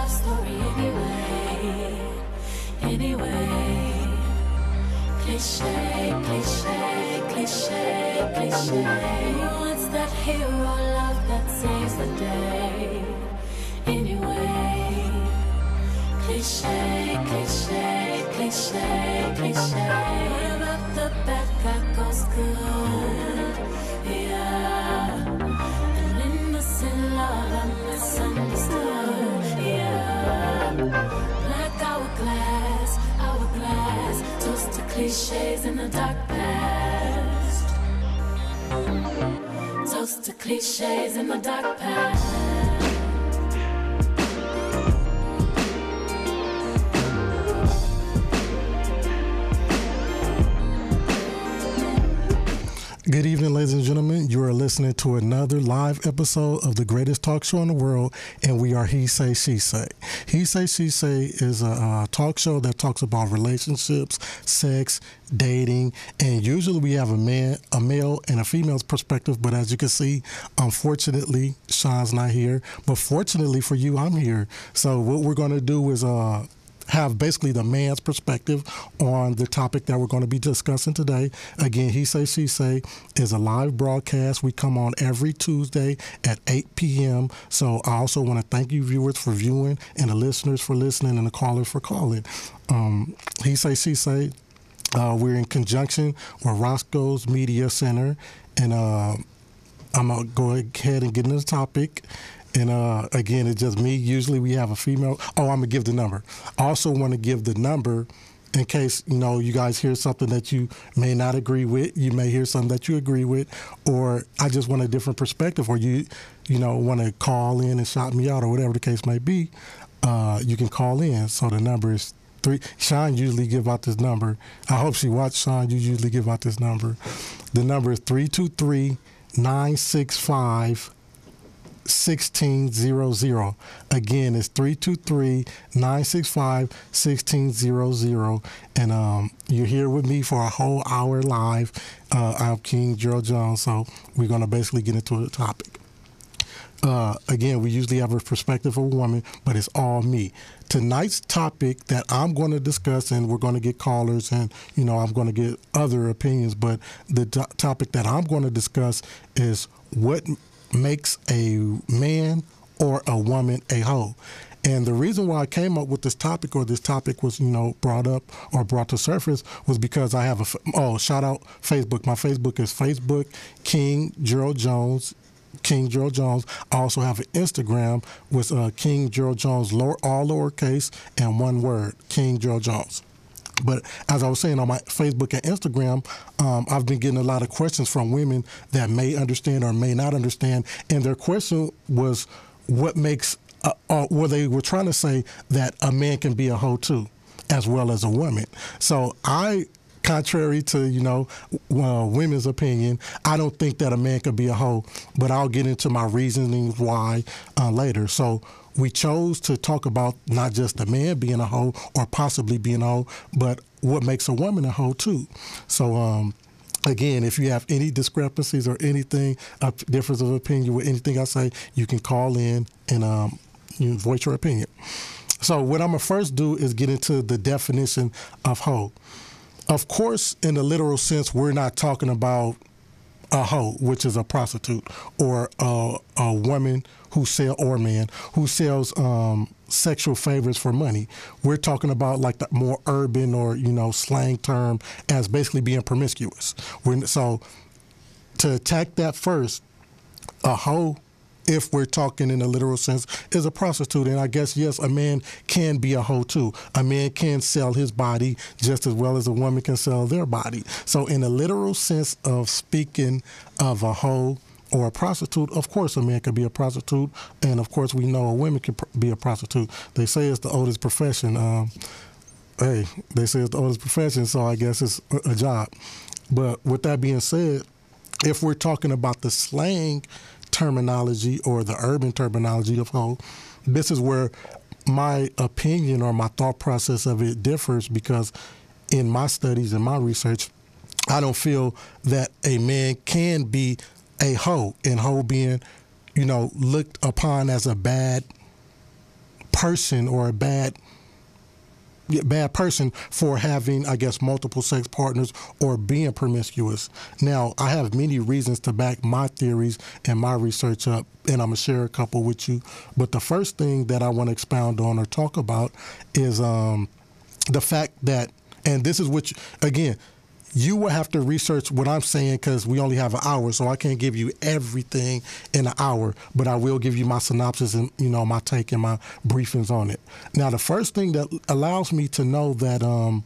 love story anyway. Cliche, cliche, cliche, cliche. Who wants that hero love that saves the day? Anyway, cliche, cliche, cliche, cliche. What about the bad guy goes good? Yeah, an innocent love I misunderstood. Yeah, black hourglass, toast to cliches in the dark past. Toast to cliches in the dark past. Good evening, ladies and gentlemen. You are listening to another live episode of the greatest talk show in the world, and we are He Say, She Say. He Say, She Say is a talk show that talks about relationships, sex, dating, and usually we have a male and a female's perspective, but as you can see, unfortunately, Shawn's not here, but fortunately for you, I'm here. So what we're going to do is have basically the man's perspective on the topic that we're going to be discussing today. Again, He Say, She Say is a live broadcast. We come on every Tuesday at 8 p.m. So I also want to thank you viewers for viewing and the listeners for listening and the callers for calling. He Say, She Say, we're in conjunction with Roscoe's Media Center, and I'm going to go ahead and get into the topic. And again, it's just me. Usually we have a female. Oh, I'm going to give the number. I also want to give the number in case, you guys hear something that you may not agree with. You may hear something that you agree with, or I just want a different perspective, or you want to call in and shout me out or whatever the case may be. You can call in. So the number is 3. Shawn usually give out this number. I hope she watched. Shawn, you usually give out this number. The number is 323-965 1600. Again, it's 323-965-1600. And you're here with me for a whole hour live. I'm King Gerald Jones, so we're going to basically get into the topic. Again, we usually have a perspective of a woman, but it's all me. Tonight's topic that I'm going to discuss, and we're going to get callers, and I'm going to get other opinions, but the topic that I'm going to discuss is what makes a man or a woman a hoe. And the reason why I came up with this topic, or this topic was, brought up or brought to surface, was because I have shout out Facebook. My Facebook is Facebook King Gerald Jones. King Gerald Jones. I also have an Instagram with King Gerald Jones, all lowercase and one word, King Gerald Jones. But as I was saying, on my Facebook and Instagram, I've been getting a lot of questions from women that may understand or may not understand. And their question was, what makes, they were trying to say that a man can be a hoe too, as well as a woman. So contrary to, women's opinion, I don't think that a man could be a hoe, but I'll get into my reasonings why later. So we chose to talk about not just a man being a hoe or possibly being a hoe, but what makes a woman a hoe too. So, again, if you have any discrepancies or anything, a difference of opinion with anything I say, you can call in and you voice your opinion. So what I'm going to first do is get into the definition of hoe. Of course, in the literal sense, we're not talking about a hoe, which is a prostitute, or a woman or man who sells sexual favors for money. We're talking about like the more urban or, slang term as basically being promiscuous. So to attack that first, a hoe, if we're talking in a literal sense, is a prostitute. And I guess, yes, a man can be a hoe too. A man can sell his body just as well as a woman can sell their body. So in a literal sense of speaking of a hoe or a prostitute, of course a man could be a prostitute. And of course we know a woman can be a prostitute. They say it's the oldest profession. They say it's the oldest profession, so I guess it's a job. But with that being said, if we're talking about the slang terminology or the urban terminology of hoe, this is where my opinion or my thought process of it differs, because in my studies and my research, I don't feel that a man can be a hoe, and hoe being, looked upon as a bad person or a bad person for having, I guess, multiple sex partners or being promiscuous. Now, I have many reasons to back my theories and my research up, and I'm going to share a couple with you. But the first thing that I want to expound on or talk about is the fact that, and this is which, again, you will have to research what I'm saying because we only have an hour, so I can't give you everything in an hour, but I will give you my synopsis and, my take and my briefings on it. Now, the first thing that allows me to know that a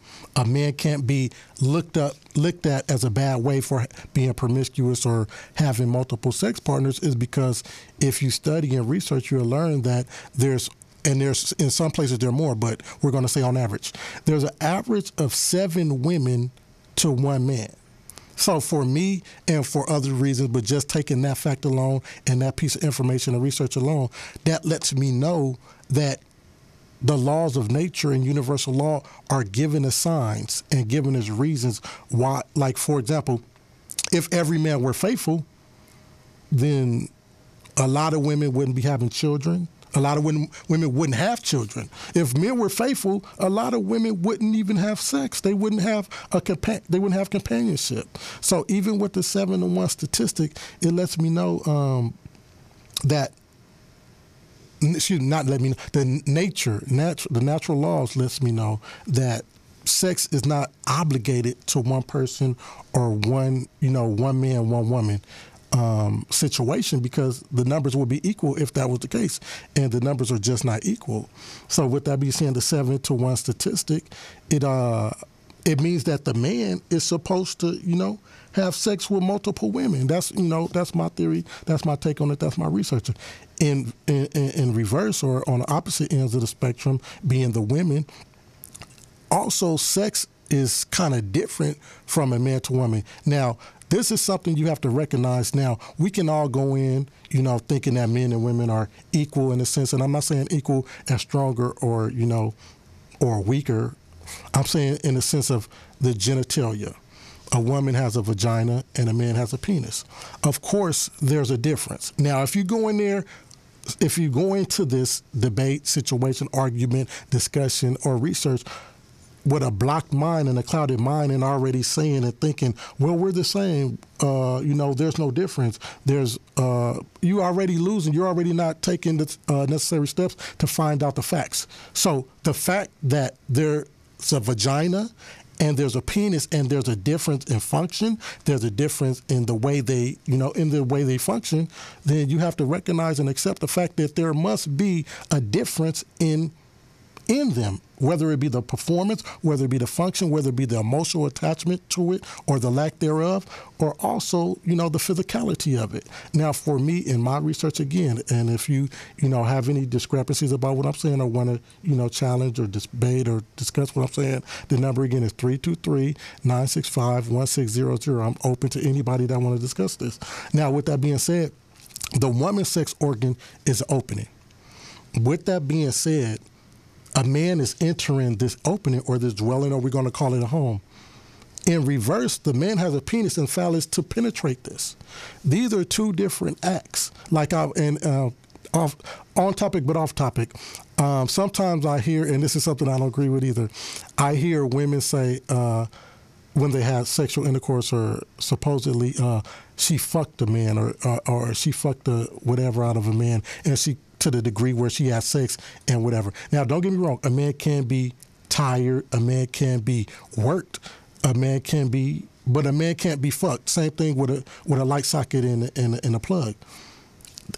man can't be looked at as a bad way for being promiscuous or having multiple sex partners is because if you study and research, you'll learn that there's in some places there are more, but we're going to say on average, there's an average of 7 women to 1 man. So for me and for other reasons, but just taking that fact alone and that piece of information and research alone, that lets me know that the laws of nature and universal law are giving us signs and giving us reasons why. Like, for example, if every man were faithful, then a lot of women wouldn't be having children. A lot of women wouldn't have children. If men were faithful, a lot of women wouldn't even have sex. They wouldn't have companionship. So even with the 7-to-1 statistic, it lets me know that. Excuse me, not let me know. The natural laws lets me know that sex is not obligated to one person or one man, one woman. Situation, because the numbers would be equal if that was the case, and the numbers are just not equal. So with that being said, the 7-to-1 statistic, it means that the man is supposed to have sex with multiple women. That's my theory. That's my take on it. That's my research. In reverse, or on the opposite ends of the spectrum, being the women, also sex is kind of different from a man to woman. Now, this is something you have to recognize. Now, we can all go in, thinking that men and women are equal in a sense, and I'm not saying equal as stronger or weaker. I'm saying in the sense of the genitalia. A woman has a vagina and a man has a penis. Of course, there's a difference. Now, if you go into this debate, situation, argument, discussion, or research, with a blocked mind and a clouded mind and already saying and thinking, well, we're the same, there's no difference. You already losing. You're already not taking the necessary steps to find out the facts. So the fact that there's a vagina and there's a penis and there's a difference in function, there's a difference in the way they function, then you have to recognize and accept the fact that there must be a difference in them, whether it be the performance, whether it be the function, whether it be the emotional attachment to it or the lack thereof, or also, the physicality of it. Now, for me, in my research, again, and if you, have any discrepancies about what I'm saying or want to, challenge or debate or discuss what I'm saying, the number again is 323-965-1600. I'm open to anybody that want to discuss this. Now, with that being said, the woman's sex organ is opening. With that being said, a man is entering this opening or this dwelling, or we're going to call it a home. In reverse, the man has a penis and phallus to penetrate this. These are 2 different acts. On topic but off topic. Sometimes I hear, and this is something I don't agree with either, I hear women say when they have sexual intercourse or supposedly she fucked a man or she fucked the whatever out of a man, and she to the degree where she has sex and whatever. Now, don't get me wrong. A man can be tired. A man can be worked. But a man can't be fucked. Same thing with a light socket and a plug.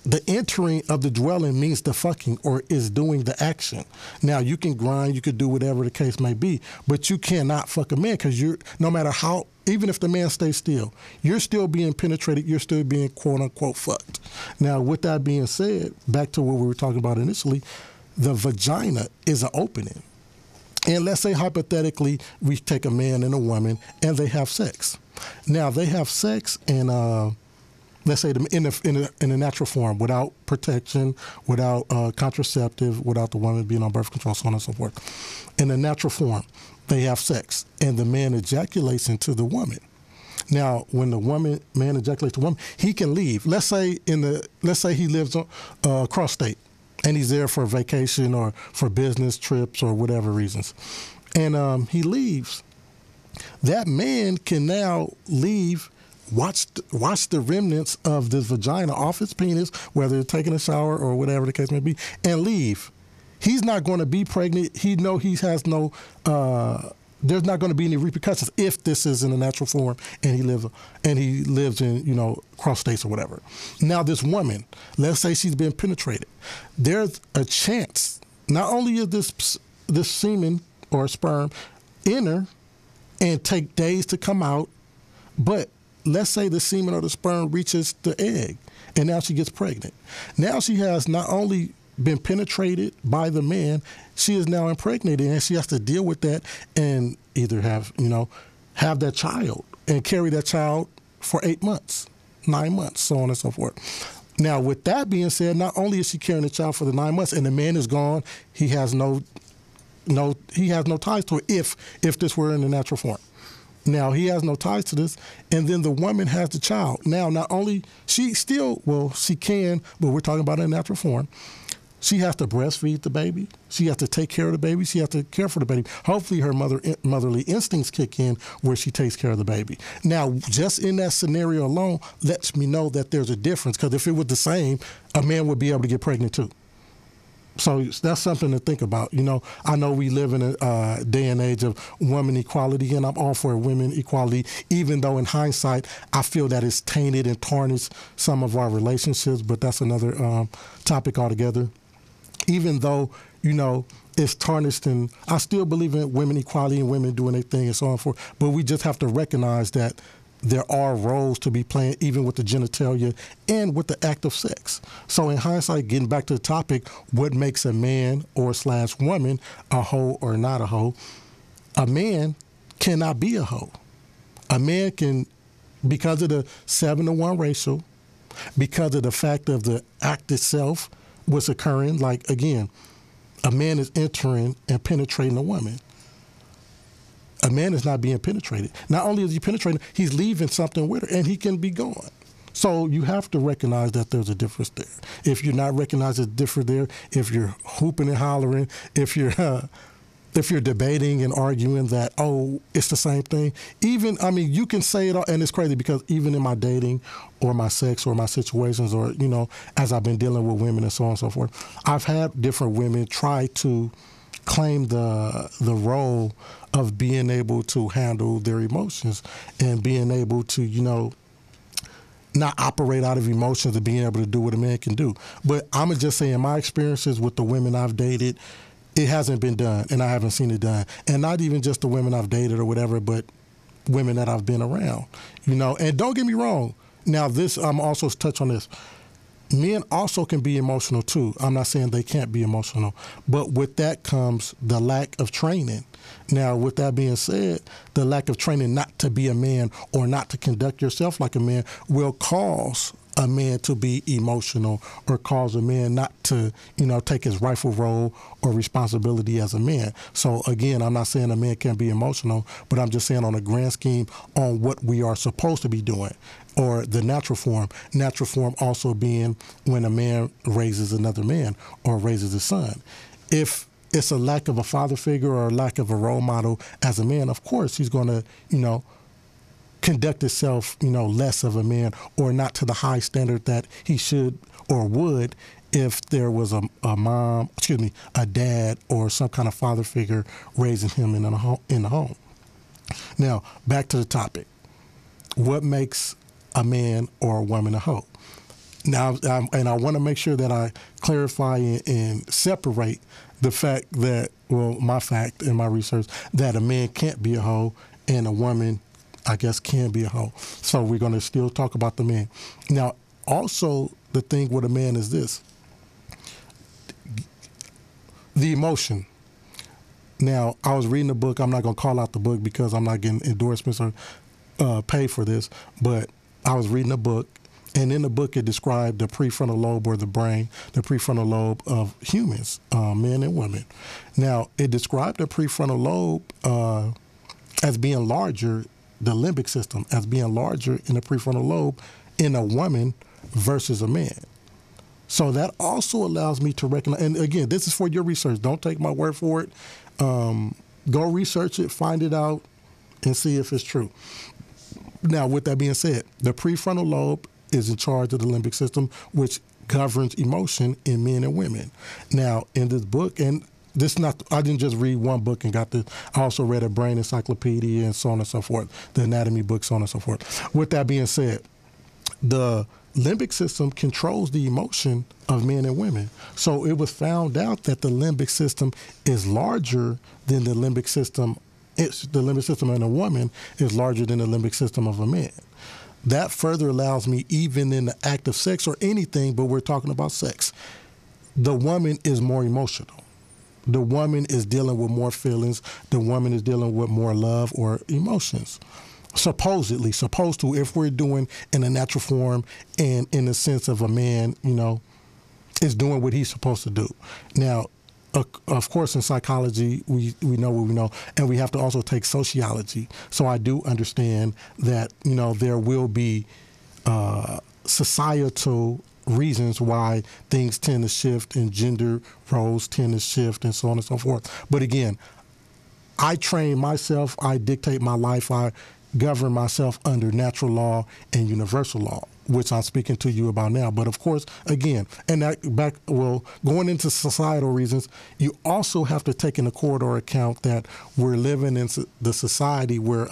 The entering of the dwelling means the fucking or is doing the action. Now, you can grind, you could do whatever the case may be, but you cannot fuck a man because no matter how, even if the man stays still, you're still being penetrated, you're still being quote unquote fucked. Now, with that being said, back to what we were talking about initially, the vagina is an opening. And let's say hypothetically we take a man and a woman and they have sex. Now, they have sex and let's say in a natural form, without protection, without contraceptive, without the woman being on birth control, so on and so forth. In a natural form, they have sex, and the man ejaculates into the woman. Now, when the man ejaculates the woman, he can leave. Let's say he lives across state, and he's there for vacation or for business trips or whatever reasons. And he leaves. That man can now leave, watch the remnants of this vagina off his penis, whether it's taking a shower or whatever the case may be, and leave. He's not going to be pregnant. He has no. There's not going to be any repercussions if this is in a natural form and he lives in cross states or whatever. Now this woman, let's say she's been penetrated. There's a chance. Not only is this semen or sperm enter and take days to come out, but let's say the semen or the sperm reaches the egg and now she gets pregnant. Now she has not only been penetrated by the man, she is now impregnated and she has to deal with that and either have that child and carry that child for 8 months, 9 months, so on and so forth. Now, with that being said, not only is she carrying the child for the 9 months and the man is gone, he has no ties to it if this were in the natural form. Now, he has no ties to this, and then the woman has the child. Now, not only she can, but we're talking about in natural form. She has to breastfeed the baby. She has to take care of the baby. She has to care for the baby. Hopefully her motherly instincts kick in where she takes care of the baby. Now, just in that scenario alone lets me know that there's a difference, because if it was the same, a man would be able to get pregnant too. So that's something to think about. I know we live in a day and age of women equality, and I'm all for women equality, even though in hindsight, I feel that it's tainted and tarnished some of our relationships, but that's another topic altogether. Even though, it's tarnished, and I still believe in women equality and women doing their thing and so on and forth, but we just have to recognize that there are roles to be playing, even with the genitalia and with the act of sex. So in hindsight, getting back to the topic, what makes a man or / woman a hoe or not a hoe? A man cannot be a hoe. A man can, because of the 7-to-1 ratio, because of the fact of the act itself, what's occurring, like, again, a man is entering and penetrating a woman. A man is not being penetrated. Not only is he penetrating, he's leaving something with her, and he can be gone. So you have to recognize that there's a difference there. If you're not recognizing the difference there, if you're hooping and hollering, if you're debating and arguing that, it's the same thing, you can say it all, and it's crazy because even in my dating or my sex or my situations or, as I've been dealing with women and so on and so forth, I've had different women try to claim the role of being able to handle their emotions and being able to, not operate out of emotions and being able to do what a man can do. But I'm going to just say in my experiences with the women I've dated, it hasn't been done, and I haven't seen it done. And not even just the women I've dated or whatever, but women that I've been around, And don't get me wrong. Now, I'm also touch on this. Men also can be emotional too. I'm not saying they can't be emotional, but with that comes the lack of training. Now, with that being said, the lack of training not to be a man or not to conduct yourself like a man will cause a man to be emotional or cause a man not to, take his rightful role or responsibility as a man. So again, I'm not saying a man can't be emotional, but I'm just saying on a grand scheme on what we are supposed to be doing, or the natural form. Natural form also being when a man raises another man or raises a son. If it's a lack of a father figure or a lack of a role model as a man, of course he's going to, conduct himself, less of a man or not to the high standard that he should or would if there was a dad or some kind of father figure raising him in the home. Now, back to the topic. What makes a man or a woman a hoe? Now, and I want to make sure that I clarify and separate the fact that, my fact in my research, that a man can't be a hoe and a woman, I guess, can be a hoe. So we're going to still talk about the man. Now, also, the thing with a man is this. The emotion. Now, I was reading a book. I'm not going to call out the book because I'm not getting endorsements or pay for this, but I was reading a book, and in the book it described the prefrontal lobe or the brain, the prefrontal lobe of humans, men and women. Now, it described the prefrontal lobe as being larger, the limbic system as being larger in the prefrontal lobe in a woman versus a man. So that also allows me to recognize, and again, this is for your research. Don't take my word for it. Go research it, find it out, and see if it's true. Now, with that being said, the prefrontal lobe is in charge of the limbic system, which governs emotion in men and women. Now, in this book, and this not, I didn't just read one book and got this. I also read a brain encyclopedia and so on and so forth, the anatomy book, so on and so forth. With that being said, the limbic system controls the emotion of men and women. So it was found out that the limbic system is larger than the limbic system. The limbic system in a woman is larger than the limbic system of a man. That further allows me, even in the act of sex or anything, but we're talking about sex, the woman is more emotional. The woman is dealing with more feelings. The woman is dealing with more love or emotions. Supposed to, if we're doing in a natural form and in the sense of a man, is doing what he's supposed to do. Now, of course, in psychology, we know what we know, and we have to also take sociology. So I do understand that, there will be societal reasons why things tend to shift and gender roles tend to shift and so on and so forth. But again, I train myself, I dictate my life, I govern myself under natural law and universal law, which I'm speaking to you about now. But of course, again, and going into societal reasons, you also have to take into account that we're living in the society where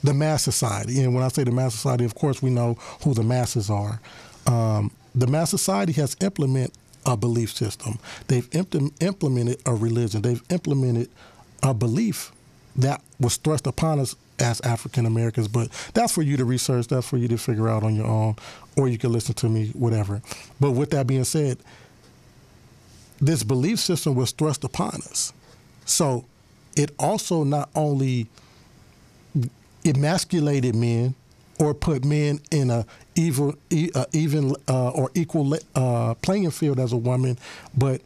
the mass society. And when I say the mass society, of course, we know who the masses are. The mass society has implemented a belief system. They've implemented a religion. They've implemented a belief that was thrust upon us as African Americans. But that's for you to research. That's for you to figure out on your own, or you can listen to me, whatever. But with that being said, this belief system was thrust upon us. So it also not only emasculated men or put men in a even or equal playing field as a woman, but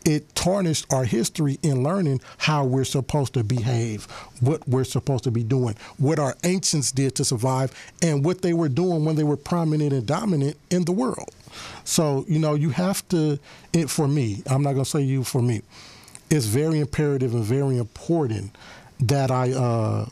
it tarnished our history in learning how we're supposed to behave, what we're supposed to be doing, what our ancients did to survive, and what they were doing when they were prominent and dominant in the world. So, you have to, for me, I'm not going to say you, for me, it's very imperative and very important that I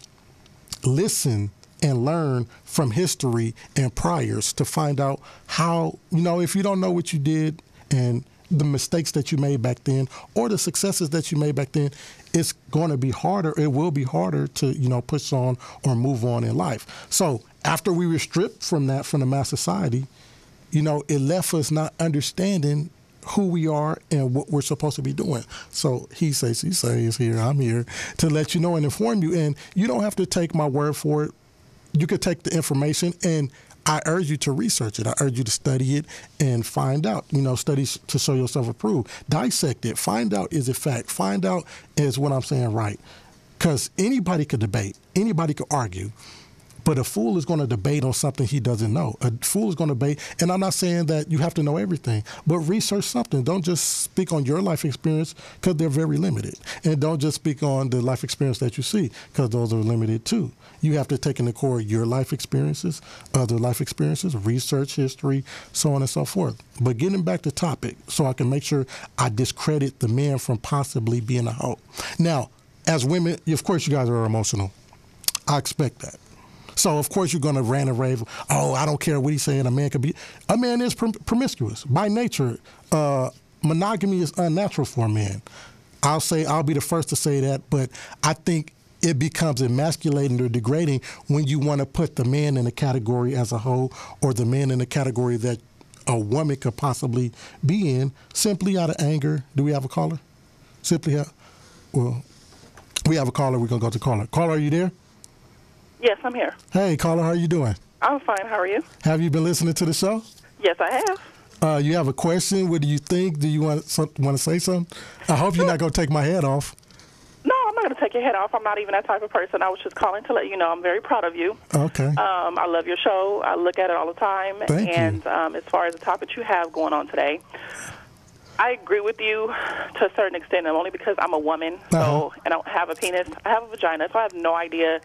listen and learn from history and priors to find out how, if you don't know what you did and the mistakes that you made back then or the successes that you made back then, it's going to be harder. It will be harder to, push on or move on in life. So after we were stripped from that, from the mass society, it left us not understanding who we are and what we're supposed to be doing. So he says, she says here, I'm here to let you know and inform you. And you don't have to take my word for it. You could take the information, and I urge you to research it. I urge you to study it and find out, study to show yourself approved. Dissect it. Find out, is it fact? Find out, is what I'm saying right? Because anybody could debate. Anybody could argue. But a fool is going to debate on something he doesn't know. A fool is going to debate, and I'm not saying that you have to know everything, but research something. Don't just speak on your life experience because they're very limited. And don't just speak on the life experience that you see because those are limited too. You have to take into core your life experiences, other life experiences, research history, so on and so forth. But getting back to topic, so I can make sure I discredit the man from possibly being a hoe. Now, as women, of course you guys are emotional. I expect that. So, of course, you're going to rant and rave, oh, I don't care what he's saying, a man is promiscuous. By nature, monogamy is unnatural for a man. I'll be the first to say that, but I think it becomes emasculating or degrading when you want to put the man in a category as a whole or the man in a category that a woman could possibly be in simply out of anger. Do we have a caller? We have a caller. We're going to go to caller. Caller, are you there? Yes, I'm here. Hey, caller, how are you doing? I'm fine. How are you? Have you been listening to the show? Yes, I have. You have a question? What do you think? Do you want to say something? I hope you're not going to take my head off. No, I'm not going to take your head off. I'm not even that type of person. I was just calling to let you know I'm very proud of you. Okay. I love your show. I look at it all the time. Thank you. And as far as the topic you have going on today, I agree with you to a certain extent, and only because I'm a woman, and I don't have a penis. I have a vagina, so I have no idea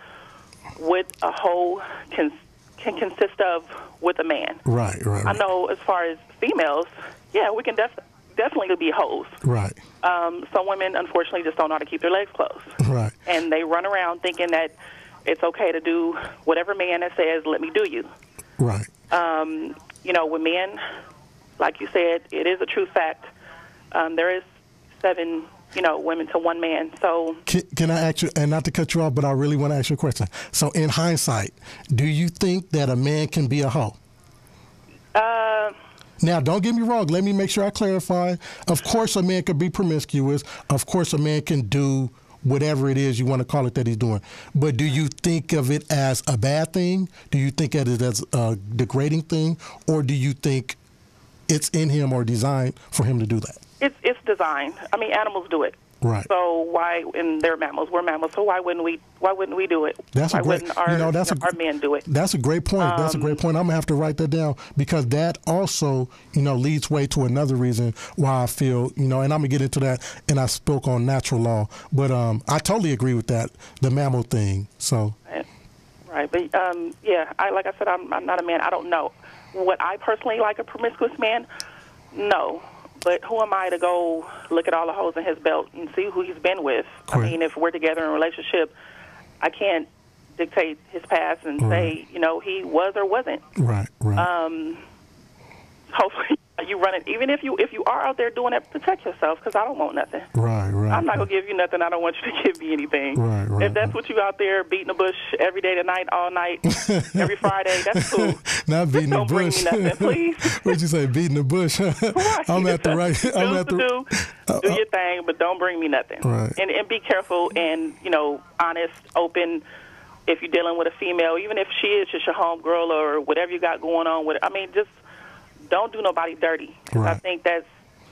what a hoe can can consist of with a man. Right. I know as far as females, yeah, we can definitely be hoes. Right. Some women, unfortunately, just don't know how to keep their legs closed. Right. And they run around thinking that it's okay to do whatever man that says, let me do you. Right. You know, with men, like you said, it is a true fact. There is 7, women to 1 man. So can I ask you, and not to cut you off, but I really want to ask you a question. So in hindsight, do you think that a man can be a hoe? Now, don't get me wrong. Let me make sure I clarify. Of course, a man can be promiscuous. Of course, a man can do whatever it is you want to call it that he's doing. But do you think of it as a bad thing? Do you think of it as a degrading thing? Or do you think it's in him or designed for him to do that? It's designed. I mean, animals do it. Right. So why? And they're mammals. We're mammals. So why wouldn't we? Why wouldn't we do it? That's why a great. Wouldn't our men do it? That's a great point. That's a great point. I'm gonna have to write that down because that also, leads way to another reason why I feel, and I'm gonna get into that. And I spoke on natural law, but I totally agree with that, the mammal thing. So. Right. But yeah, like I said, I'm not a man. I don't know. Would I personally like a promiscuous man? No. But who am I to go look at all the holes in his belt and see who he's been with? Correct. I mean, if we're together in a relationship, I can't dictate his past and say, he was or wasn't. Right. Hopefully you run it. Even if you are out there doing it, protect yourself because I don't want nothing. Right. I'm not going to give you nothing. I don't want you to give me anything. Right. If that's what you out there beating the bush every day, tonight, all night, every Friday, that's cool. Not beating the bush. Don't bring me nothing, please. What'd you say, beating the bush? Right. I'm at the right. Do your thing, but don't bring me nothing. Right. And be careful and, honest, open. If you're dealing with a female, even if she is just your homegirl or whatever you got going on with, just don't do nobody dirty. Right. I think that's,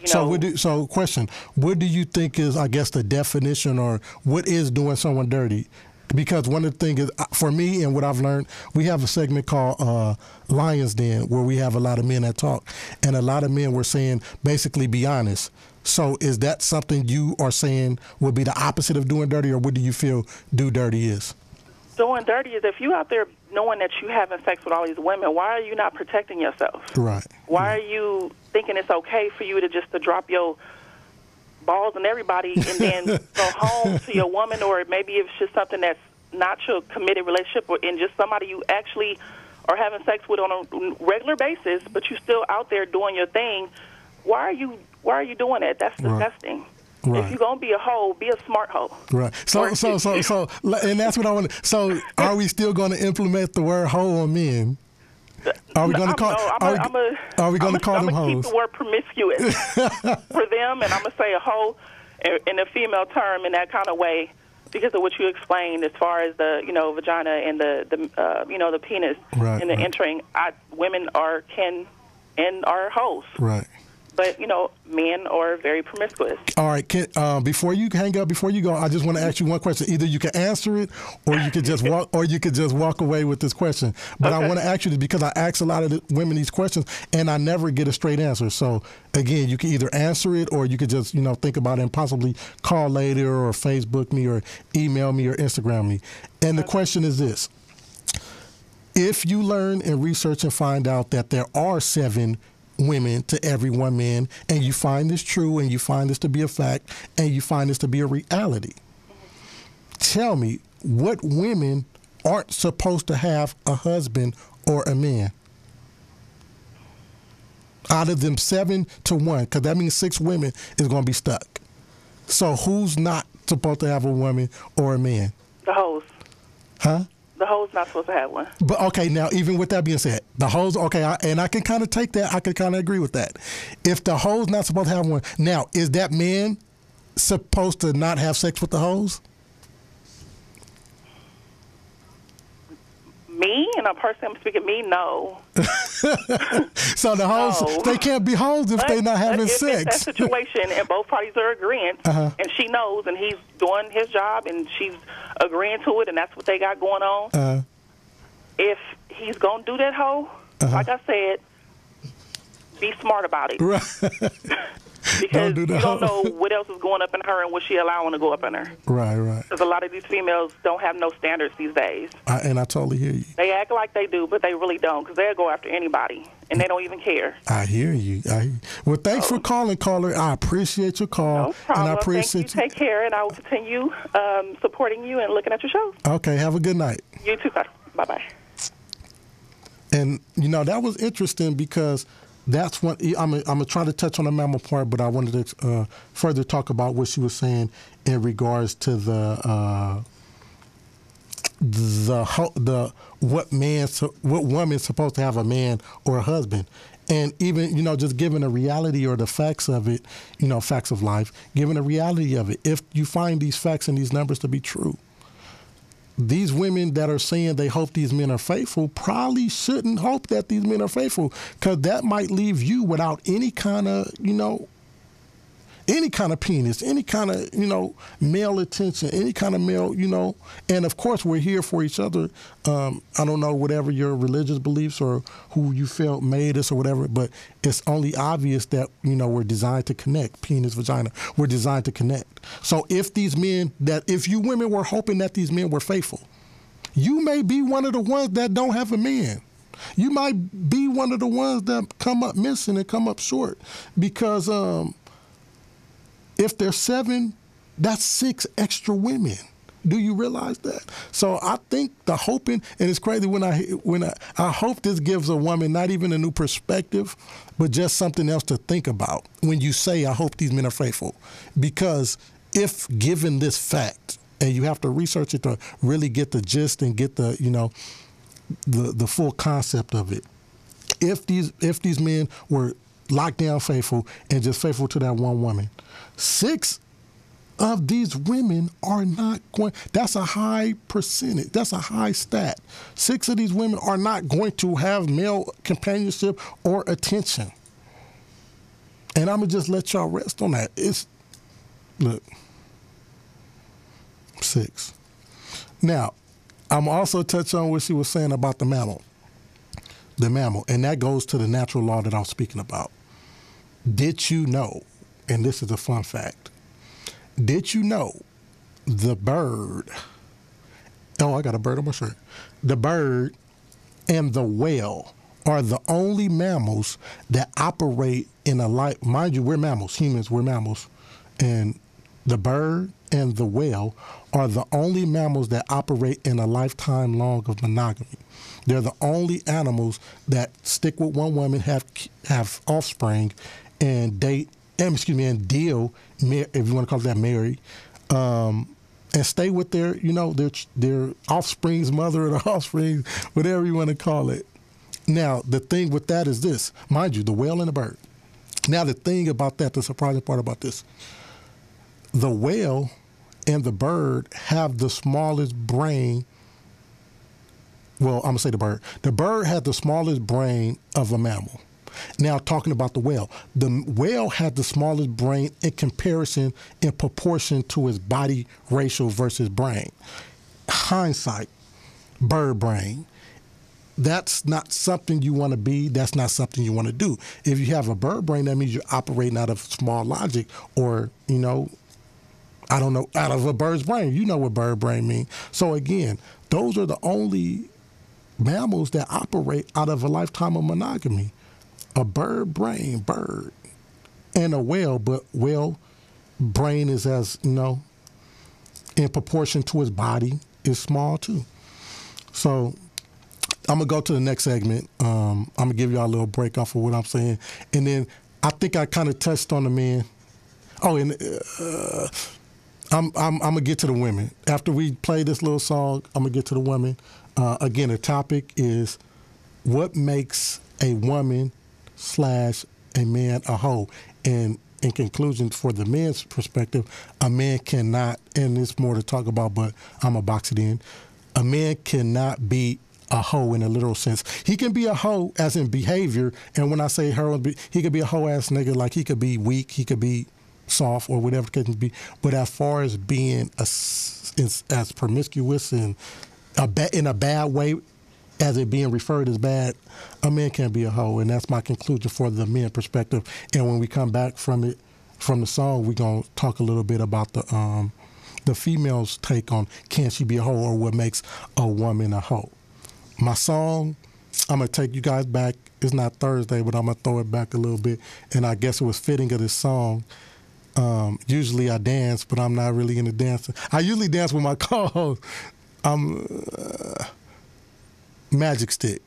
So question, what do you think is, I guess, the definition or what is doing someone dirty? Because one of the things is, for me and what I've learned, we have a segment called Lion's Den where we have a lot of men that talk. And a lot of men were saying, basically, be honest. So is that something you are saying would be the opposite of doing dirty, or what do you feel do dirty is? Doing dirty is if you out there knowing that you having sex with all these women, why are you not protecting yourself? Right. Why are you thinking it's okay for you to drop your balls and everybody and then go home to your woman, or maybe it's just something that's not your committed relationship or in just somebody you actually are having sex with on a regular basis, but you still out there doing your thing. Why are you doing that? That's disgusting. Right. If you're gonna be a hoe, be a smart hoe. Right. So, and that's what I want. So, are we still going to implement the word hoe on men? Are we going to call? Are we going to call them hoes? I'm gonna keep the word promiscuous for them, and I'm gonna say a hoe in a female term in that kind of way because of what you explained as far as the vagina and the penis and the entering. Women can and are hoes. Right. But, men are very promiscuous. All right. Before you hang up, before you go, I just want to ask you one question. Either you can answer it or you could just walk away with this question. But okay. I want to ask you this because I ask a lot of the women these questions and I never get a straight answer. So, again, you can either answer it or you could just, think about it and possibly call later or Facebook me or email me or Instagram me. And the question is this. If you learn and research and find out that there are 7 women to every 1 man, and you find this true, and you find this to be a fact, and you find this to be a reality, tell me what women aren't supposed to have a husband or a man out of them 7 to 1, because that means 6 women is going to be stuck. So who's not supposed to have a woman or a man? The hoes. Huh? The hoe's not supposed to have one. But okay, now even with that being said, the hoe's okay, and I can kind of take that. I can kind of agree with that. If the hoe's not supposed to have one, now is that man supposed to not have sex with the hoes? Me and a person I'm speaking me, no. So the hoes, they can't be hoes if they're not having sex. If it's that situation and both parties are agreeing, and she knows, and he's doing his job, and she's agreeing to it, and that's what they got going on. If he's gonna do that hoe, like I said, be smart about it. Right. Because do you that. don't know what else is going up in her and what she allowing to go up in her. Right. Because a lot of these females don't have no standards these days. And I totally hear you. They act like they do, but they really don't, because they'll go after anybody, and they don't even care. I hear you. Well, thanks for calling, caller. I appreciate your call. No problem. And I appreciate Thank you. Take care, and I will continue supporting you and looking at your shows. Okay, have a good night. You too, bye-bye. And, that was interesting because that's what I'm going to try to touch on the mammal part, but I wanted to further talk about what she was saying in regards to what woman's supposed to have a man or a husband. And even, just given the reality or the facts of it, facts of life, given the reality of it, if you find these facts and these numbers to be true, these women that are saying they hope these men are faithful probably shouldn't hope that these men are faithful, because that might leave you without any kind of, any kind of penis, any kind of, male attention, any kind of male, and of course we're here for each other. I don't know, whatever your religious beliefs or who you felt made us or whatever, but it's only obvious that, we're designed to connect, penis, vagina, we're designed to connect. So if you women were hoping that these men were faithful, you may be one of the ones that don't have a man. You might be one of the ones that come up missing and come up short, because, if there's 7, that's 6 extra women. Do you realize that? So I think the hoping, and it's crazy when I hope this gives a woman not even a new perspective, but just something else to think about when you say, I hope these men are faithful. Because if given this fact, and you have to research it to really get the gist and get the, the full concept of it. If these men were locked down faithful and just faithful to that one woman, 6 of these women are not going. That's a high percentage. That's a high stat. 6 of these women are not going to have male companionship or attention. And I'm going to just let y'all rest on that. Look, 6. Now, I'm also touch on what she was saying about the mammal. The mammal. And that goes to the natural law that I was speaking about. Did you know, and this is a fun fact, did you know the bird, I got a bird on my shirt, the bird and the whale are the only mammals that operate in a life, mind you, we're mammals, humans, we're mammals, and the bird and the whale are the only mammals that operate in a lifetime long of monogamy. They're the only animals that stick with one woman, have offspring, and date, and deal, if you want to call that marry, and stay with their offspring's mother or the offspring, whatever you want to call it. Now, the thing with that is this, mind you, the whale and the bird. Now, the thing about that, the surprising part about this, the whale and the bird have the smallest brain. Well, I'm going to say the bird. The bird has the smallest brain of a mammal. Now, talking about the whale had the smallest brain in comparison, in proportion to his body ratio versus brain. Hindsight, bird brain. That's not something you want to be. That's not something you want to do. If you have a bird brain, that means you're operating out of small logic or, I don't know, out of a bird's brain. You know what bird brain means. So, again, those are the only mammals that operate out of a lifetime of monogamy. A bird brain, bird, and a whale, but whale brain is as, in proportion to his body, is small too. So I'm going to go to the next segment. I'm going to give y'all a little break off of what I'm saying. And then I think I kind of touched on the men. Oh, and I'm going to get to the women. After we play this little song, I'm going to get to the women. Again, the topic is what makes a woman / a man a hoe. And in conclusion, for the man's perspective, a man cannot, and it's more to talk about, but I'm going to box it in. A man cannot be a hoe in a literal sense. He can be a hoe as in behavior, and when I say hoe, he could be a hoe ass nigga, like he could be weak, he could be soft, or whatever it can be. But as far as being as promiscuous and in a bad way, as it being referred as bad, a man can't be a hoe, and that's my conclusion for the men perspective. And when we come back from it, from the song, we're gonna talk a little bit about the female's take on can she be a hoe or what makes a woman a hoe. My song, I'm gonna take you guys back. It's not Thursday, but I'm gonna throw it back a little bit, and I guess it was fitting of this song. Usually I dance, but I'm not really into dancing. I usually dance with my co-host. Magic Stick,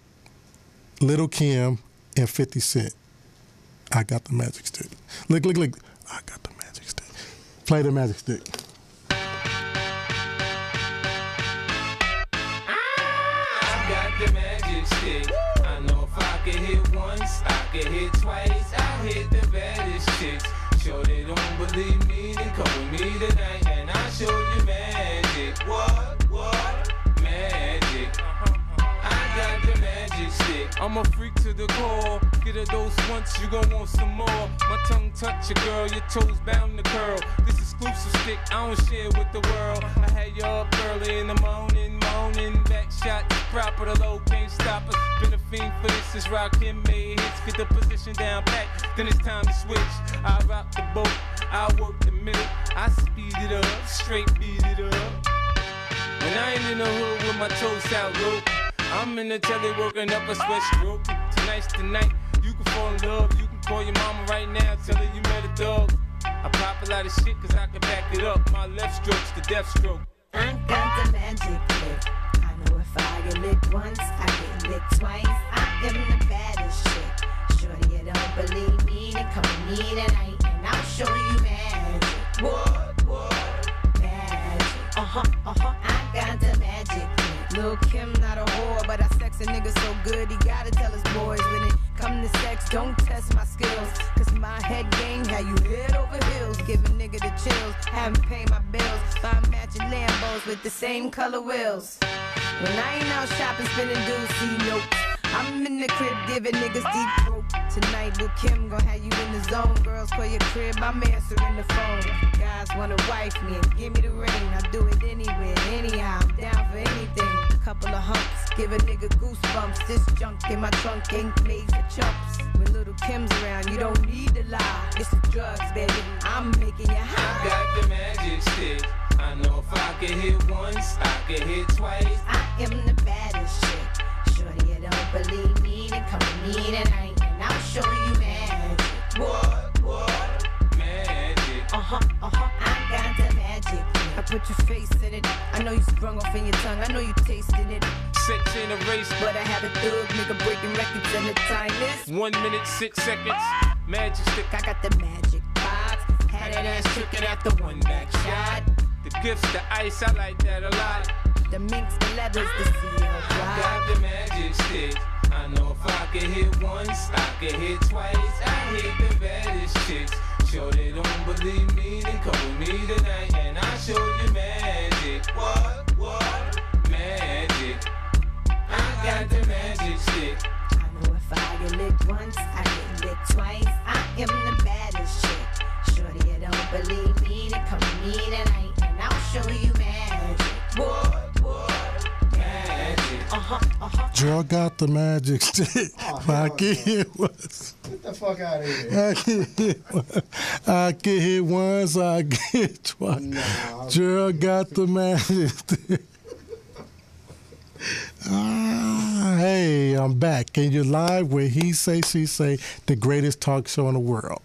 Little Kim, and 50 Cent. I got the magic stick. Look. I got the magic stick. Play the magic stick. I got the magic stick. I know if I can hit once, I can hit twice. I'll hit the baddest chicks. Sure they don't believe me, then come with me tonight and I'll show you magic. What? Magic. I got the magic stick. I'm a freak to the core. Get a dose once, you gon' want some more. My tongue touch your girl, your toes bound to curl. This exclusive stick, I don't share with the world. I had you up early in the morning, back shot proper, the low can't stop us. Been a fiend for this since Rakim made hits. Get the position down pat, then it's time to switch. I rock the boat, I work the middle. I speed it up, straight beat it up. When I ain't in the hood with my toes out low, I'm in the telly working up a sweat stroke. Tonight's the night, you can fall in love. You can call your mama right now, tell her you met a dog. I pop a lot of shit cause I can back it up. My left stroke's the death stroke. I got the magic lick. I know if I get licked once, I get licked twice. I am the baddest chick. Shorty, you don't believe me, then come with me tonight and I'll show you magic. What? Magic. I got the magic lick. Lil' Kim not a whore, but I sex a nigga so good he gotta tell his boys when it come to sex, don't test my skills. Cause my head game had you head over heels. Give a nigga the chills, haven't paid my bills. Buy matching Lambos with the same color wheels. When I ain't out shopping, spending dudes, see nope. I'm in the crib giving niggas deep throat. Tonight, Lil' Kim gon' have you in the zone. Girls call your crib, I'm answering the phone. Guys wanna wife me and give me the ring. I do it anywhere, anyhow, I'm down for anything. Couple of humps, give a nigga goosebumps. This junk in my trunk ain't made for chumps. When Little Kim's around, you don't need to lie. It's the drugs, baby, I'm making you high. I got the magic stick. I know if I can hit once, I can hit twice. I am the baddest chick. Shorty, you don't believe me, then come with me tonight and I'll show you magic. What? Magic. I got the magic. I put your face in it. I know you sprung off in your tongue. I know you tasted it. Sex in a race, But I have a thug nigga breaking records and the time is 1 minute, 6 seconds. Magic stick. I got the magic box. Had that ass tricking after one back shot. The gifts, the ice, I like that a lot. The minks, the leathers, the seal. I got the magic stick. I know if I can hit once, I can hit twice. I hit the baddest chicks. Sure they don't believe me, then come with me tonight and I'll show you magic. What? Magic. I got the magic stick. I know if I get licked once, I get licked twice. I am the baddest chick. Shorty, you don't believe me, then come with me tonight and I'll show you magic. What? Magic. Gerald got the magic stick. I can hit once. Get the fuck out of here. I can hit once, I can hit twice. Nah. Gerald got the magic stick. Hey, I'm back. And you're live where He Say, She Say, the greatest talk show in the world.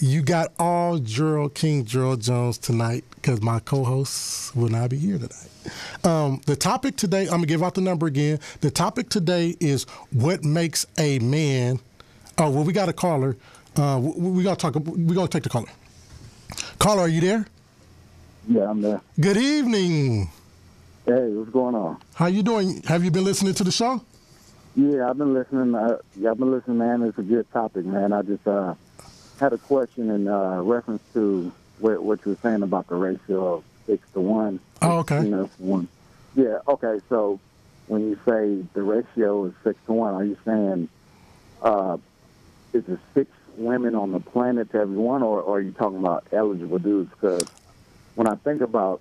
You got all King Gerald Jones tonight because my co-hosts will not be here tonight. The topic today, I'm going to give out the number again. The topic today is what makes a man. Oh, well, we got a caller. We're going to take the caller. Caller, are you there? Yeah, I'm there. Good evening. Hey, what's going on? How you doing? Have you been listening to the show? Yeah, I've been listening. Man. It's a good topic, man. I just had a question in reference to what you were saying about the ratio of 6 to 1. Oh, okay. You know, 1. Yeah, okay. So when you say the ratio is 6 to 1, are you saying is it 6 women on the planet to every one, or are you talking about eligible dudes? Because when I think about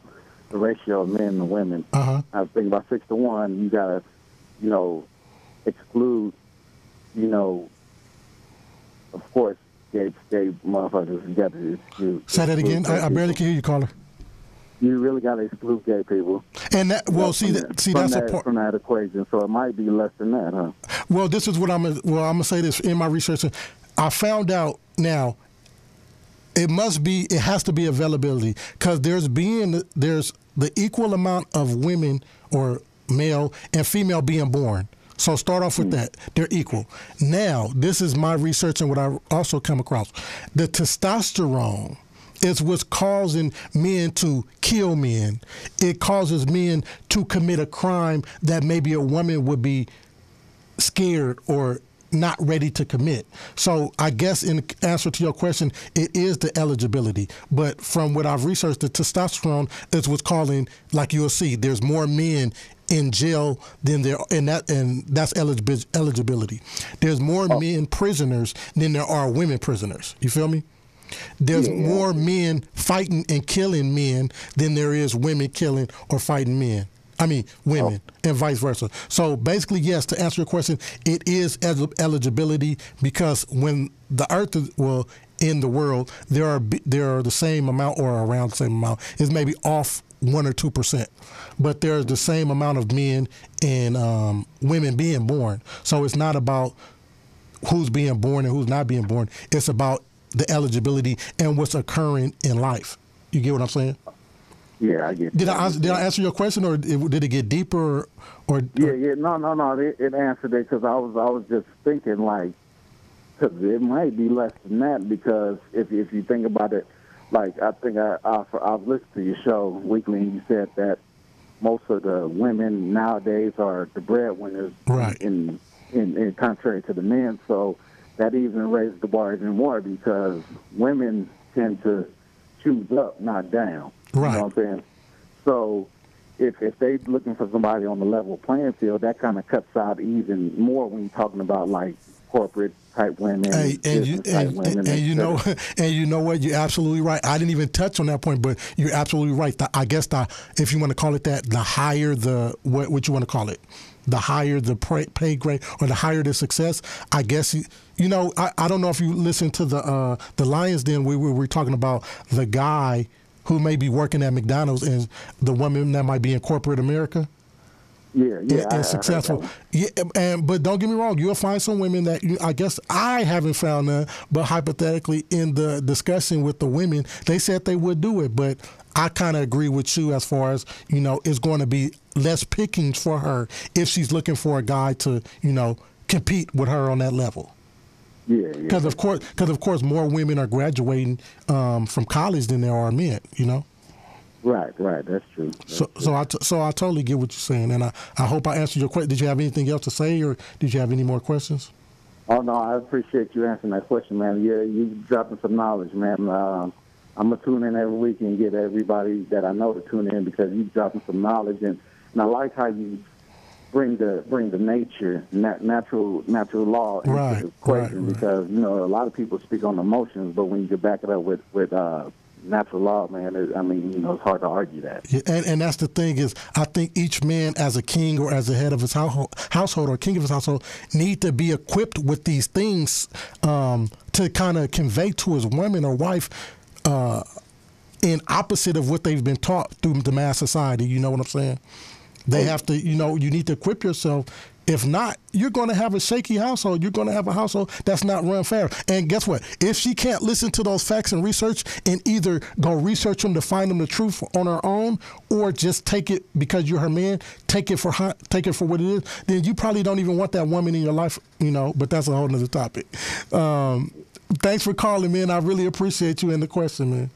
the ratio of men and women, I was thinking about 6 to 1. You gotta, exclude, of course, gay motherfuckers. You got to Say that again. I barely can hear you, caller. You really got to exclude gay people. And that, well, that's a part from that equation. So it might be less than that, huh? Well, this is what I'm gonna say. This in my research, I found out now. It has to be availability because there's the equal amount of women or male and female being born. So start off with that. They're equal. Now, this is my research and what I also come across. The testosterone is what's causing men to kill men. It causes men to commit a crime that maybe a woman would be scared or not ready to commit. So I guess in answer to your question, it is the eligibility. But from what I've researched, the testosterone is what's causing, like you'll see, there's more men in jail than there, and that's eligibility. There's more men prisoners than there are women prisoners. You feel me? There's more men fighting and killing men than there is women killing or fighting men. Women, and vice versa. So basically, yes, to answer your question, it is eligibility because when the earth in the world, there are the same amount or around the same amount. It's maybe off 1 or 2%, but there's the same amount of men and women being born. So it's not about who's being born and who's not being born. It's about the eligibility and what's occurring in life. You get what I'm saying? Yeah, I get. Did I answer your question, or did it get deeper? Or no. It answered it because I was just thinking because it might be less than that because if you think about it, like I think I've listened to your show weekly and you said that most of the women nowadays are the breadwinners, right? In contrary to the men, so that even raises the bar even more because women tend to choose up, not down. Right. You know what I'm saying? So if they're looking for somebody on the level playing field, that kind of cuts out even more when you're talking about like corporate type women, and you know what? You're absolutely right. I didn't even touch on that point, but you're absolutely right. I guess if you want to call it that, the higher what you want to call it, the higher the pay grade or the higher the success. I guess I don't know if you listen to the Lions Den. We were talking about the guy who may be working at McDonald's and the woman that might be in corporate America. Yeah, and successful. But don't get me wrong, you'll find some women that I guess I haven't found none, but hypothetically in the discussion with the women, they said they would do it. But I kind of agree with you as far as, it's going to be less pickings for her if she's looking for a guy to, compete with her on that level. Yeah. Because of course, more women are graduating from college than there are men. Right. That's true. So I totally get what you're saying, and I hope I answered your question. Did you have anything else to say, or did you have any more questions? Oh no, I appreciate you answering that question, man. Yeah, you dropping some knowledge, man. I'm gonna tune in every week and get everybody that I know to tune in because you dropping some knowledge, and I like how you bring the natural law into the equation because a lot of people speak on emotions, but when you can back it up with natural law, man, it's hard to argue that. Yeah, and that's the thing is, I think each man as a king or as a head of his household or king of his household need to be equipped with these things to kind of convey to his woman or wife in opposite of what they've been taught through the mass society. You know what I'm saying? They have to, you need to equip yourself. If not, you're going to have a shaky household. You're going to have a household that's not run fair. And guess what? If she can't listen to those facts and research and either go research them to find them the truth on her own, or just take it because you're her man, take it for what it is, then you probably don't even want that woman in your life, but that's a whole nother topic. Thanks for calling, man. I really appreciate you and the question, man.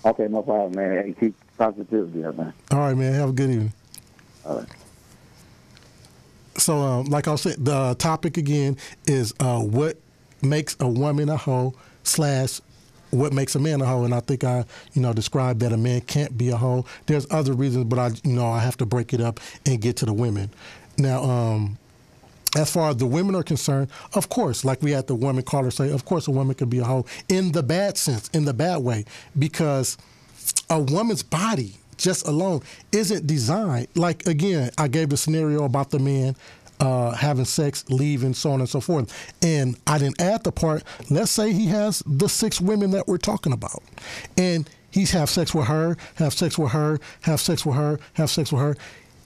Okay, no problem, man. Hey, keep positivity up, man. All right, man. Have a good evening. All right. So, like I said, the topic again is what makes a woman a hoe / what makes a man a hoe. And I think I, described that a man can't be a hoe. There's other reasons, but I have to break it up and get to the women. Now, as far as the women are concerned, of course, like we had the woman caller say, of course a woman could be a hoe in the bad sense, in the bad way, because a woman's body just alone isn't designed. Like, again, I gave the scenario about the man having sex, leaving, so on and so forth. And I didn't add the part, let's say he has the 6 women that we're talking about. And he's have sex with her, have sex with her, have sex with her, have sex with her.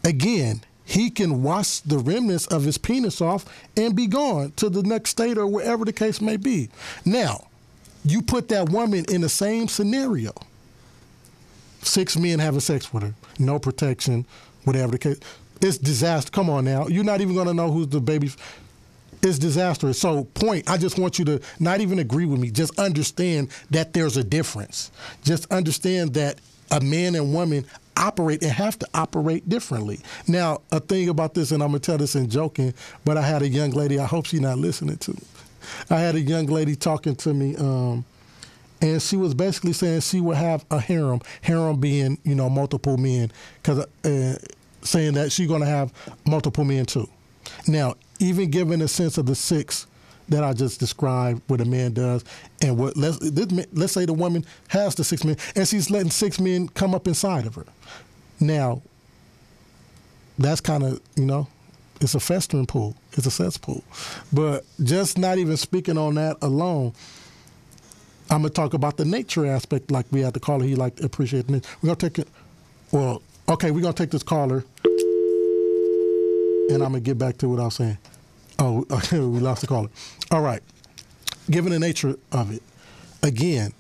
Again, he can wash the remnants of his penis off and be gone to the next state or wherever the case may be. Now, you put that woman in the same scenario. 6 men having sex with her, no protection, whatever the case. It's disaster. Come on now. You're not even going to know who's the baby. It's disastrous. So, point, I just want you to not even agree with me. Just understand that there's a difference. Just understand that a man and woman operate and have to operate differently. Now, a thing about this, and I'm going to tell this in joking, but I had a young lady, I hope she's not listening to me. I had a young lady talking to me, and she was basically saying she would have a harem being, multiple men, because saying that she's going to have multiple men too. Now, even given the sense of the 6 that I just described, what a man does, and what let's say the woman has the 6 men, and she's letting 6 men come up inside of her. Now, that's kind of, it's a festering pool. It's a cesspool. But just not even speaking on that alone, I'm going to talk about the nature aspect, like we had the caller. He like appreciate it. We're going to take it. Well, okay, we're going to take this caller, and I'm going to get back to what I was saying. Oh, we lost the caller. All right. Given the nature of it, again,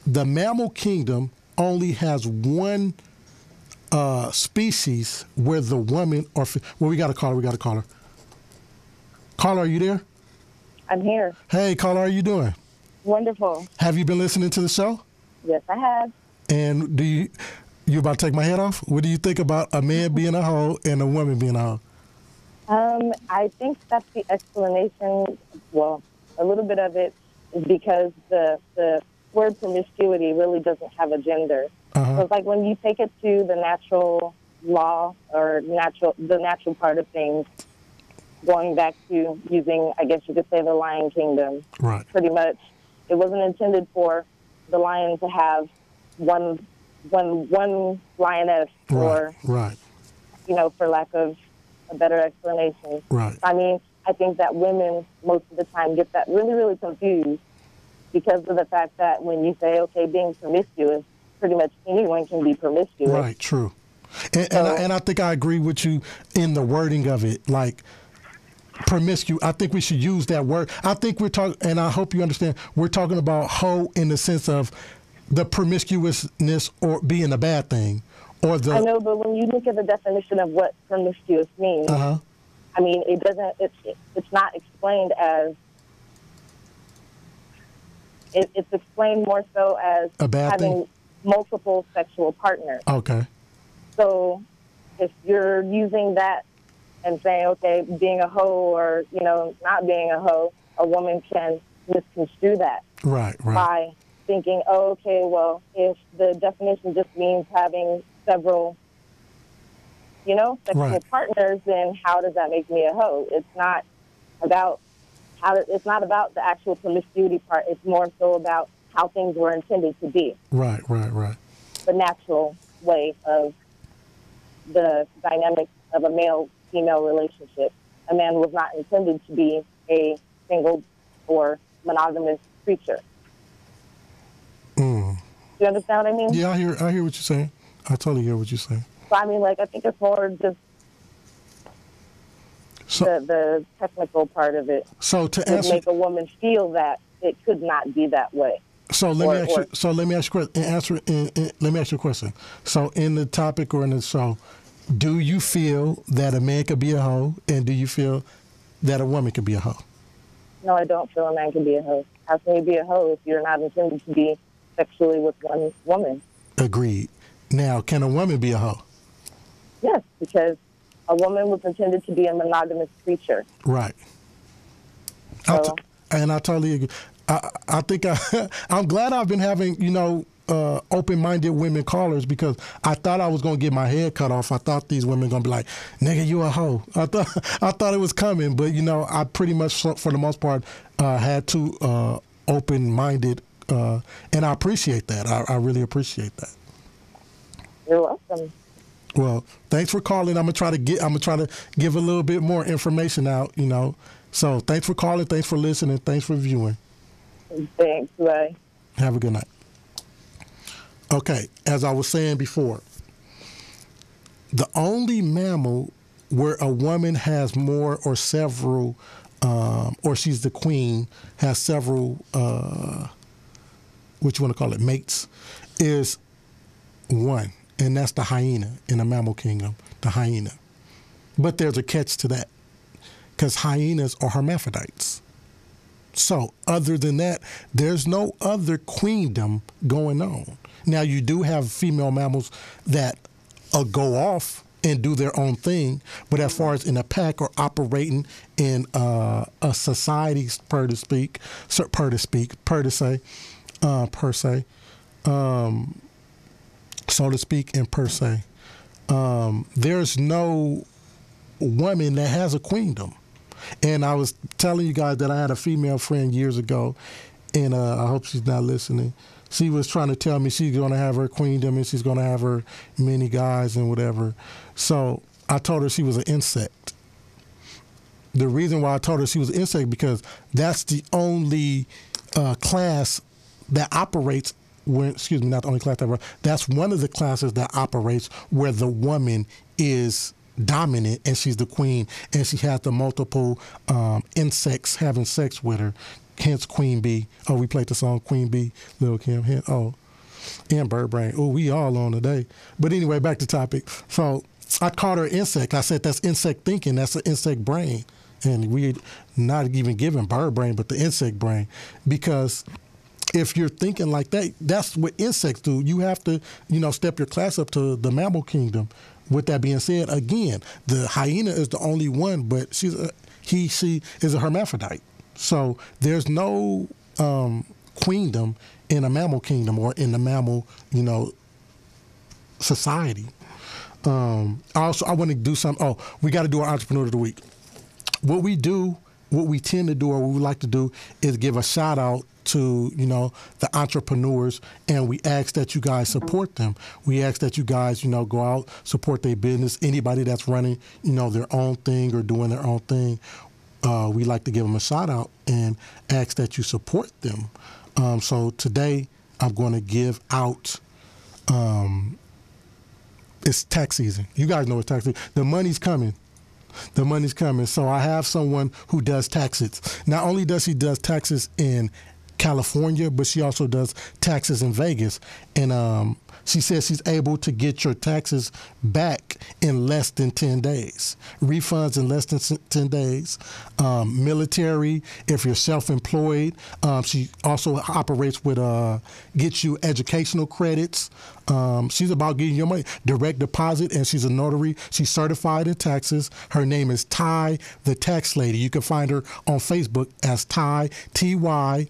the mammal kingdom only has one species where the woman or well, we got a caller. Caller, are you there? I'm here. Hey, caller, how are you doing? Wonderful. Have you been listening to the show? Yes, I have. And you about to take my head off? What do you think about a man being a hoe and a woman being a hoe? I think that's the explanation. Well, a little bit of it is because the word promiscuity really doesn't have a gender. Uh-huh. So it's like when you take it to the natural law or the natural part of things, going back to using, I guess you could say, the Lion Kingdom. Right. Pretty much, it wasn't intended for the lion to have one lioness, or right. For lack of a better explanation. Right. I mean, I think that women most of the time get that really, really confused because of the fact that when you say, okay, being promiscuous, pretty much anyone can be promiscuous. Right. True. And I think I agree with you in the wording of it, like promiscuous. I think we should use that word. I think we're talking, and I hope you understand, we're talking about hoe in the sense of the promiscuousness or being a bad thing, or the. I know, but when you look at the definition of what promiscuous means, Uh-huh. I mean, it doesn't. It's not explained as. It's explained more so as a bad having thing? Multiple sexual partners. Okay. So, if you're using that and saying, okay, being a hoe or not being a hoe, a woman can misconstrue that. Right. By thinking, oh, okay, well, if the definition just means having several, sexual partners, then how does that make me a hoe? It's not about it's not about the actual promiscuity part. It's more so about how things were intended to be. Right. The natural way of the dynamic of a male-female relationship. A man was not intended to be a single or monogamous creature. Do you understand what I mean? Yeah, I hear what you're saying. I totally hear what you're saying. So, I mean, I think it's more just the technical part part of it would make a woman feel that it could not be that way. So let me ask you a question. So in the topic or in the show, do you feel that a man could be a hoe, and do you feel that a woman could be a hoe? No, I don't feel a man can be a hoe. How can you be a hoe if you're not intended to be sexually with one woman? Agreed. Now, can a woman be a hoe? Yes, because a woman was intended to be a monogamous creature. Right. So, and I totally agree. I think I'm glad I've been having, open-minded women callers, because I thought I was going to get my head cut off. I thought these women going to be like, nigga, you a hoe. I thought it was coming, but, I pretty much, for the most part, had two open-minded, and I appreciate that. I really appreciate that. You're welcome. Well, thanks for calling. I'm gonna try to give a little bit more information out. So thanks for calling. Thanks for listening. Thanks for viewing. Thanks. Bye. Have a good night. Okay, as I was saying before, the only mammal where a woman has more or several, or she's the queen, has several, what you want to call it, mates, is one, and that's the hyena in the mammal kingdom, the hyena. But there's a catch to that, because hyenas are hermaphrodites. So other than that, there's no other queendom going on. Now, you do have female mammals that go off and do their own thing, but as far as in a pack or operating in a society, per se, there's no woman that has a queendom. And I was telling you guys that I had a female friend years ago, and I hope she's not listening. She was trying to tell me she's going to have her queendom and she's going to have her many guys and whatever. So I told her she was an insect. The reason why I told her she was an insect, because that's the only class that operates when, not the only class that operates, that's one of the classes that operates where the woman is dominant and she's the queen and she has the multiple insects having sex with her. Hence Queen Bee. Oh, we played the song Queen Bee, Lil Kim. And Bird Brain. Oh, we all on today. But anyway, back to topic. So I called her insect. I said that's insect thinking. That's an insect brain. And we're not even giving bird brain, but the insect brain. Because if you're thinking like that, that's what insects do. You have to, step your class up to the mammal kingdom. With that being said, again, the hyena is the only one, but she is a hermaphrodite. So there's no queendom in a mammal kingdom or in the mammal, society. I want to do something. Oh, we got to do our Entrepreneur of the Week. What we tend to do, or what we like to do, is give a shout out to, the entrepreneurs, and we ask that you guys support them. We ask that you guys, go out, support their business. Anybody that's running, their own thing or doing their own thing, we like to give them a shout out and ask that you support them. So today I'm going to give out, it's tax season. You guys know it's tax season. The money's coming. So I have someone who does taxes. Not only does she does taxes in California, but she also does taxes in Vegas. And she says she's able to get your taxes back in less than 10 days. Refunds in less than 10 days. Military, if you're self-employed. She also operates with, gets you educational credits. She's about getting your money. Direct deposit, and she's a notary. She's certified in taxes. Her name is Ty, the Tax Lady. You can find her on Facebook as Ty, Ty,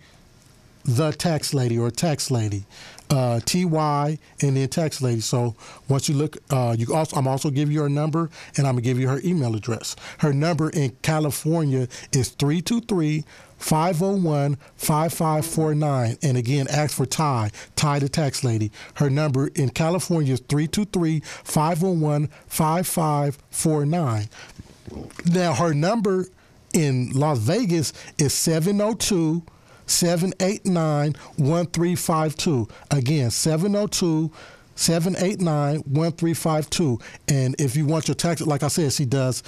the Tax Lady, or Tax Lady, TY, and then Tax Lady. So once you look, I'm also give you her number, and I'm gonna give you her email address. Her number in California is 323-501-5549, and again, ask for Ty, the Tax Lady. Her number in California is 323-501-5549. Now her number in Las Vegas is 702-789-1352. Again, 702-789-1352. And if you want your tax, like I said, she does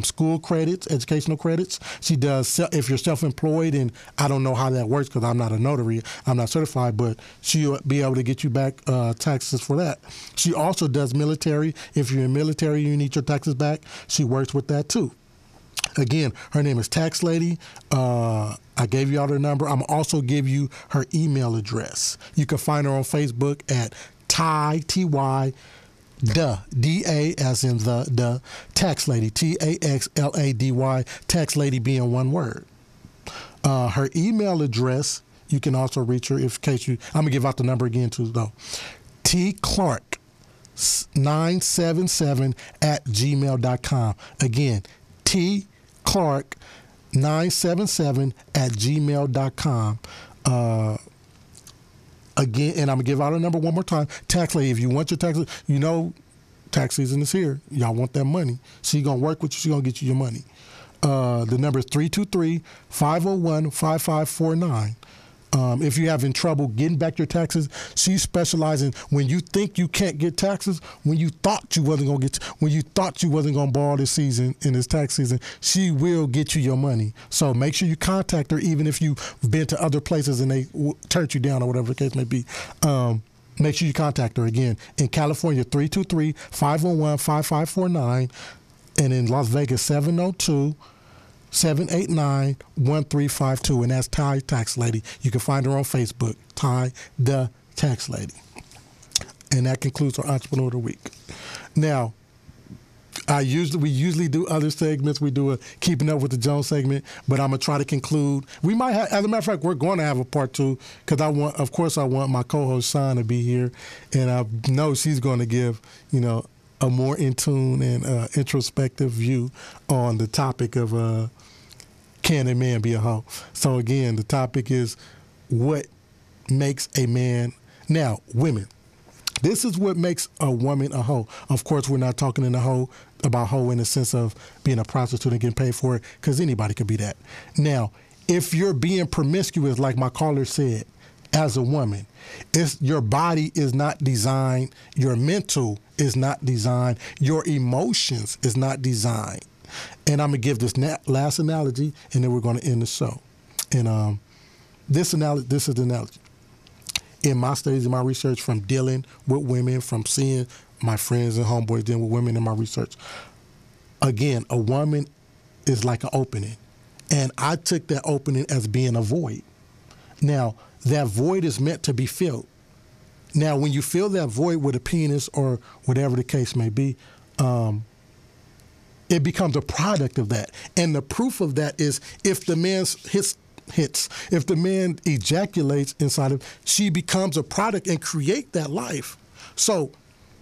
school credits, educational credits. She does, if you're self-employed, and I don't know how that works because I'm not a notary, I'm not certified, but she'll be able to get you back taxes for that. She also does military. If you're in military, you need your taxes back. She works with that too. Again, her name is Tax Lady. I gave you all her number. I'm also give you her email address. You can find her on Facebook at Ty, T-Y, D-A as in the Tax Lady, T-A-X-L-A-D-Y, Tax Lady being one word. Her email address, you can also reach her I'm going to give out the number again too though. tclark977@gmail.com. Again, tclark977@gmail.com. Again, and I'm going to give out a number one more time. Tax Lady, if you want your taxes, tax season is here. Y'all want that money. She going to work with you. She going to get you your money. The number is 323-501-5549. If you're having trouble getting back your taxes, she specializes in when you think you can't get taxes, when you thought you wasn't going to get, when you thought you wasn't going to borrow this season, in this tax season, she will get you your money. So make sure you contact her, even if you've been to other places and they turned you down or whatever the case may be. Make sure you contact her. Again, in California, 323-501-5549, and in Las Vegas, 702-789-1352, and that's Ty Tax Lady. You can find her on Facebook, Ty the Tax Lady. And that concludes our Entrepreneur of the Week. Now, we usually do other segments. We do a Keeping Up with the Jones segment, but I'm gonna try to conclude. We might have, as a matter of fact, we're going to have a part 2 because I want my co-host Shawn to be here, and I know she's going to give a more in tune and introspective view on the topic of can a man be a hoe? So again, the topic is what makes a man. Now, women, this is what makes a woman a hoe. Of course, we're not talking about hoe in the sense of being a prostitute and getting paid for it, because anybody could be that. Now, if you're being promiscuous, like my caller said, as a woman, your body is not designed, your mental is not designed, your emotions is not designed. And I'm going to give this last analogy, and then we're going to end the show. And this is the analogy. In my studies, in my research, from dealing with women, from seeing my friends and homeboys dealing with women in my research, again, a woman is like an opening. And I took that opening as being a void. Now, that void is meant to be filled. Now, when you fill that void with a penis or whatever the case may be, it becomes a product of that. And the proof of that is if the man if the man ejaculates inside of, she becomes a product and create that life. So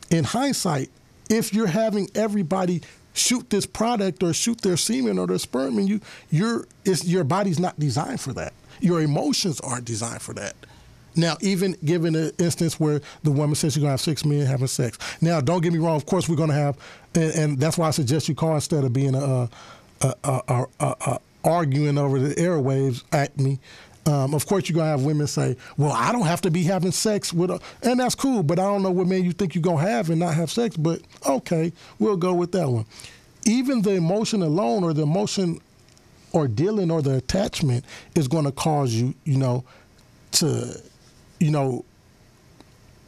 in hindsight, if you're having everybody shoot this product or shoot their semen or their sperm, and your body's not designed for that. Your emotions aren't designed for that. Now, even given an instance where the woman says she's going to have 6 men having sex. Now, don't get me wrong. Of course, we're going to have, and that's why I suggest you call instead of being arguing over the airwaves at me. Of course, you're going to have women say, well, I don't have to be having sex with and that's cool, but I don't know what man you think you're going to have and not have sex, but okay, we'll go with that one. Even the emotion alone, or the emotion or dealing or the attachment, is going to cause you, to,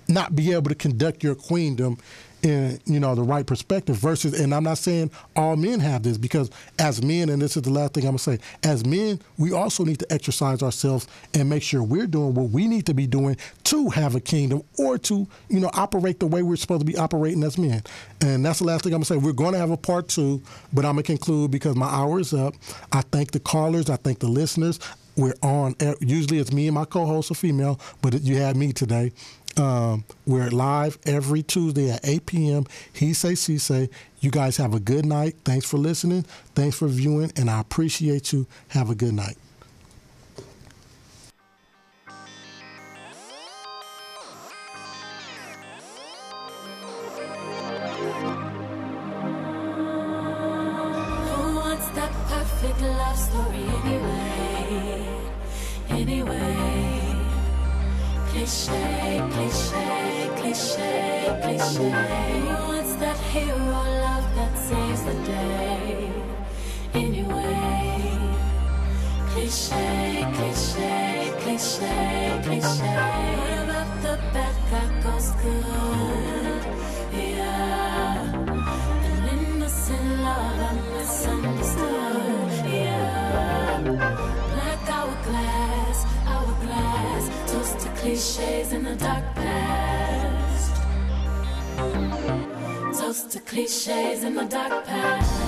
not be able to conduct your queendom in, the right perspective versus, and I'm not saying all men have this, because as men, and this is the last thing I'm going to say, as men, we also need to exercise ourselves and make sure we're doing what we need to be doing to have a kingdom, or to, operate the way we're supposed to be operating as men. And that's the last thing I'm going to say. We're going to have a part 2, but I'm going to conclude because my hour is up. I thank the callers. I thank the listeners. We're on, usually it's me and my co-host, a female, but you had me today. We're live every Tuesday at 8 p.m. He say, she say. You guys have a good night. Thanks for listening. Thanks for viewing, and I appreciate you. Have a good night. Who wants that perfect love story anyway? Cliche, cliche, cliche, cliche. Who wants that hero love that saves the day? Anyway, cliche, cliche, cliche, cliche. What about the bad guy goes good? Yeah, an innocent love misunderstood. Yeah, black hourglass. Toast to cliches in the dark past. Toast to cliches in the dark past.